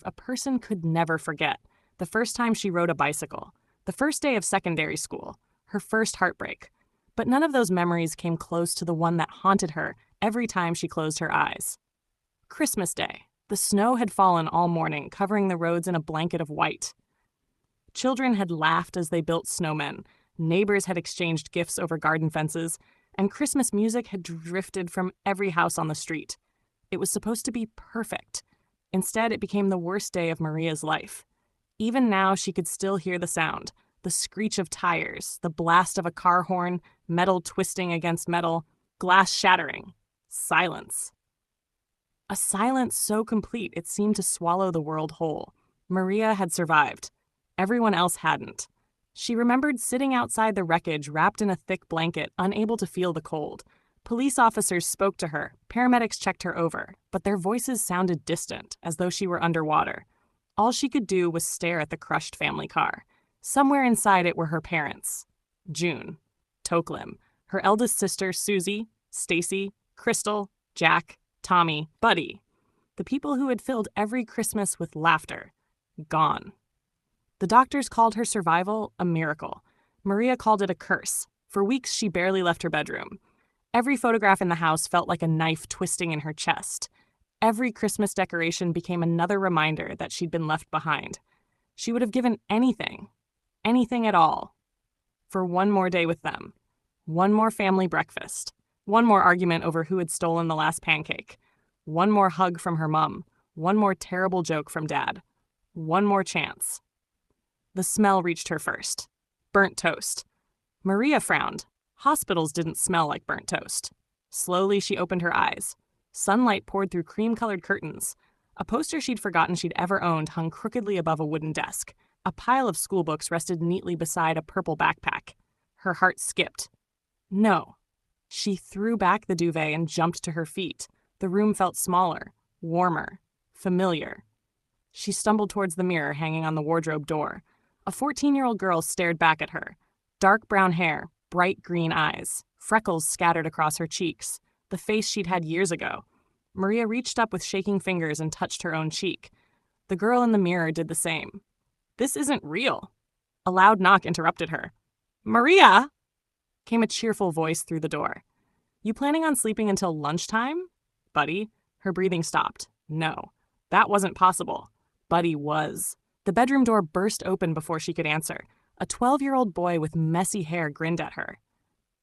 a person could never forget. The first time she rode a bicycle, the first day of secondary school, her first heartbreak. But none of those memories came close to the one that haunted her every time she closed her eyes. Christmas Day. The snow had fallen all morning, covering the roads in a blanket of white. Children had laughed as they built snowmen, neighbors had exchanged gifts over garden fences, and Christmas music had drifted from every house on the street. It was supposed to be perfect. Instead, it became the worst day of Maria's life. Even now, she could still hear the sound, the screech of tires, the blast of a car horn, metal twisting against metal, glass shattering. Silence. A silence so complete it seemed to swallow the world whole. Maria had survived. Everyone else hadn't. She remembered sitting outside the wreckage wrapped in a thick blanket, unable to feel the cold. Police officers spoke to her, paramedics checked her over, but their voices sounded distant, as though she were underwater. All she could do was stare at the crushed family car. Somewhere inside it were her parents. June, Toklim, her eldest sister Susie, Stacy, Crystal, Jack, Tommy, Buddy. The people who had filled every Christmas with laughter. Gone. The doctors called her survival a miracle. Maria called it a curse. For weeks, she barely left her bedroom. Every photograph in the house felt like a knife twisting in her chest. Every Christmas decoration became another reminder that she'd been left behind. She would have given anything at all, for one more day with them. One more family breakfast. One more argument over who had stolen the last pancake. One more hug from her mom. One more terrible joke from Dad. One more chance. The smell reached her first. Burnt toast. Maria frowned. Hospitals didn't smell like burnt toast. Slowly, she opened her eyes. Sunlight poured through cream-colored curtains. A poster she'd forgotten she'd ever owned hung crookedly above a wooden desk. A pile of school books rested neatly beside a purple backpack. Her heart skipped. No. She threw back the duvet and jumped to her feet. The room felt smaller, warmer, familiar. She stumbled towards the mirror hanging on the wardrobe door. A 14-year-old girl stared back at her. Dark brown hair, bright green eyes, freckles scattered across her cheeks, the face she'd had years ago. Maria reached up with shaking fingers and touched her own cheek. The girl in the mirror did the same. This isn't real. A loud knock interrupted her. Maria! Came a cheerful voice through the door. You planning on sleeping until lunchtime? Buddy? Her breathing stopped. No, that wasn't possible. Buddy was. The bedroom door burst open before she could answer. A 12-year-old boy with messy hair grinned at her.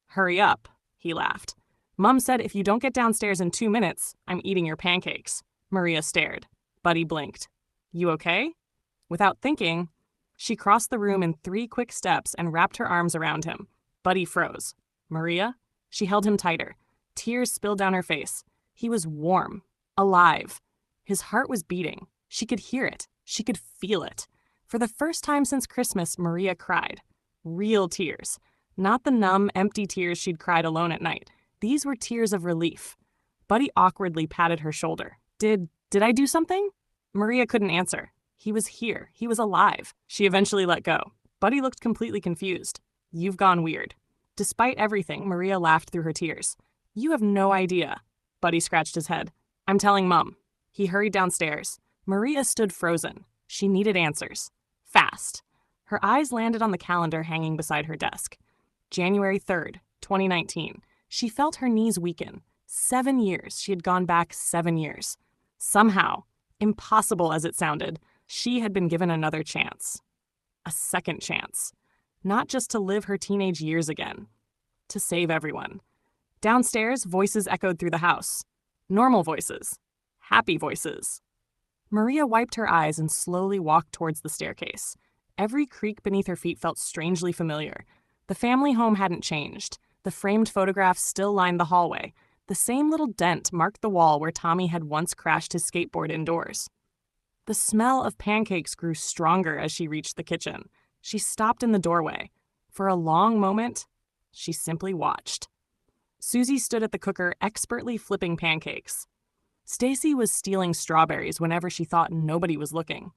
Hurry up, he laughed. Mom said if you don't get downstairs in 2 minutes, I'm eating your pancakes. Maria stared. Buddy blinked. You okay? Without thinking, she crossed the room in 3 quick steps and wrapped her arms around him. Buddy froze. Maria? She held him tighter. Tears spilled down her face. He was warm, alive. His heart was beating. She could hear it. She could feel it. For the first time since Christmas, Maria cried. Real tears. Not the numb, empty tears she'd cried alone at night. These were tears of relief. Buddy awkwardly patted her shoulder. Did I do something? Maria couldn't answer. He was here. He was alive. She eventually let go. Buddy looked completely confused. You've gone weird. Despite everything, Maria laughed through her tears. You have no idea. Buddy scratched his head. I'm telling Mom. He hurried downstairs. Maria stood frozen. She needed answers. Fast. Her eyes landed on the calendar hanging beside her desk. January 3rd, 2019. She felt her knees weaken. 7 years. She had gone back 7 years. Somehow, impossible as it sounded, she had been given another chance. A second chance. Not just to live her teenage years again. To save everyone. Downstairs, voices echoed through the house. Normal voices. Happy voices. Maria wiped her eyes and slowly walked towards the staircase. Every creak beneath her feet felt strangely familiar. The family home hadn't changed. The framed photographs still lined the hallway. The same little dent marked the wall where Tommy had once crashed his skateboard indoors. The smell of pancakes grew stronger as she reached the kitchen. She stopped in the doorway. For a long moment, she simply watched. Susie stood at the cooker, expertly flipping pancakes. Stacy was stealing strawberries whenever she thought nobody was looking.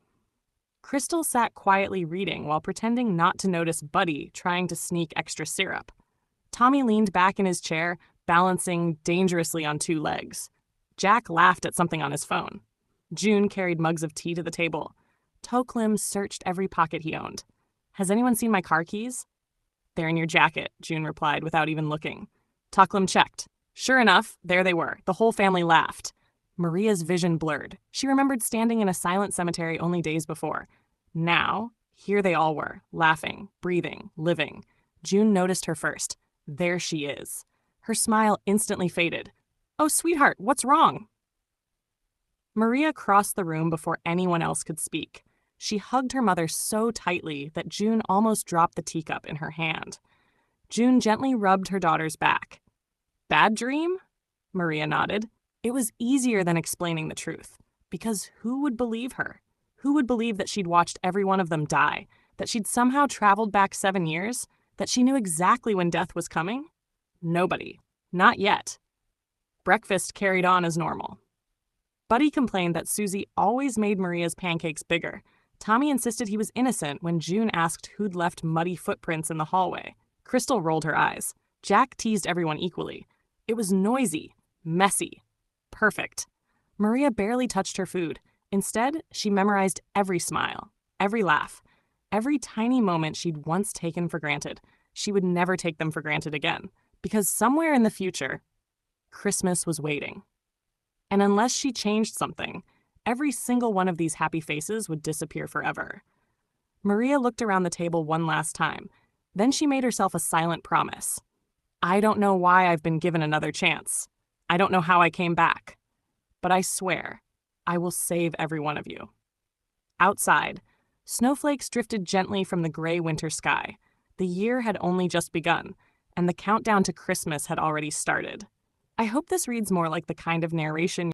Crystal sat quietly reading while pretending not to notice Buddy trying to sneak extra syrup. Tommy leaned back in his chair, balancing dangerously on 2 legs. Jack laughed at something on his phone. June carried mugs of tea to the table. Toklim searched every pocket he owned. Has anyone seen my car keys? They're in your jacket, June replied without even looking. Toklim checked. Sure enough, there they were. The whole family laughed. Maria's vision blurred. She remembered standing in a silent cemetery only days before. Now, here they all were, laughing, breathing, living. June noticed her first. There she is. Her smile instantly faded. Oh, sweetheart, what's wrong? Maria crossed the room before anyone else could speak. She hugged her mother so tightly that June almost dropped the teacup in her hand. June gently rubbed her daughter's back. Bad dream? Maria nodded. It was easier than explaining the truth. Because who would believe her? Who would believe that she'd watched every one of them die? That she'd somehow traveled back 7 years? That she knew exactly when death was coming? Nobody. Not yet. Breakfast carried on as normal. Buddy complained that Susie always made Maria's pancakes bigger. Tommy insisted he was innocent when June asked who'd left muddy footprints in the hallway. Crystal rolled her eyes. Jack teased everyone equally. It was noisy, messy, perfect. Maria barely touched her food. Instead, she memorized every smile, every laugh, every tiny moment she'd once taken for granted. She would never take them for granted again, because somewhere in the future, Christmas was waiting. And unless she changed something, every single one of these happy faces would disappear forever. Maria looked around the table one last time. Then she made herself a silent promise. I don't know why I've been given another chance. I don't know how I came back. But I swear, I will save every one of you. Outside, snowflakes drifted gently from the gray winter sky. The year had only just begun, and the countdown to Christmas had already started. I hope this reads more like the kind of narration